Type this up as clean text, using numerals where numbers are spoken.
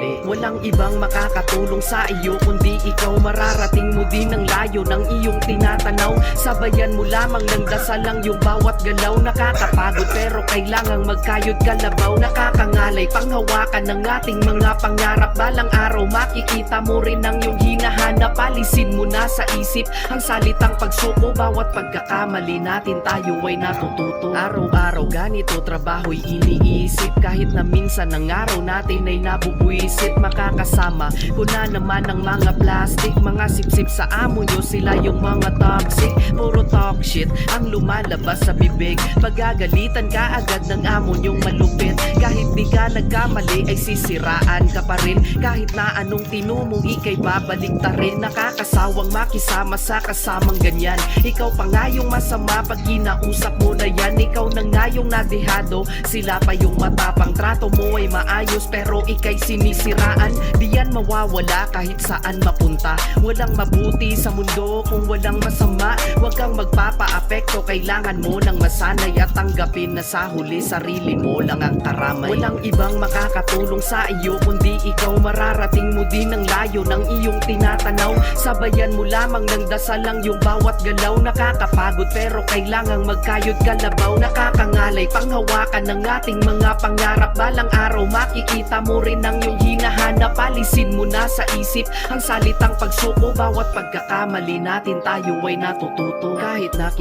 muli. Walang ibang makakatulong sa iyo kundi ikaw. Mararating mo din ang layo ng iyong tinatanaw. Sabayan mo lamang ng dasal ang iyong bawat galaw. Nakakapagod pero kailangang magkayod kalabaw. Nakakangalay panghawakan ng ating mga pangarap. Balang araw makikita mo rin ang iyong hinahanap. Alisin mo na sa isip ang salitang pagsuko. Bawat pagkakamali natin tayo ay natututo. Araw-araw ganito trabaho'y iniisip. Kahit na minsan ang araw natin ay nabubuisit. Makakasama ko na naman ang mga plastic. Mga sipsip sa amo nyo, sila yung mga toxic. Puro talk shit ang lumalabas sa bibig. Pagagalitan ka agad ng amo nyong malupit. Kahit di ka nagkamali ay sisiraan ka pa rin. Kahit na anong tinumo ikay babalik ta rin. Nakakasawang makisama sa kasamang ganyan. Ikaw pa nga yung masama pag kinausap mo na yan. Ikaw na nga yung nadehado, sila pa yung matapang. Trato mo ay maayos pero ikay sinisiraan. Di yan mawawala kahit saan mapunta. Walang mabuti sa mundo kung walang masama. Huwag kang magpapa-apekto, kailangan mo nang masanay at tanggapin na sa huli sarili mo lang ang karamay. Walang ibang makakatulong sa iyo kundi ikaw. Mararating mo din ang layo ng iyong tinatanaw. Sabayan mo lamang ng dasal ang iyong bawat galaw. Nakakapagod pero kailangang magkayod kalabaw. Nakakangalay panghawakan ng ating mga pangarap. Balang araw makikita mo rin ang iyong hinahanap. Alisin mo na sa isip ang salitang pagsuko. Bawat pagkakamali natin tayo ay natututo. Kahit na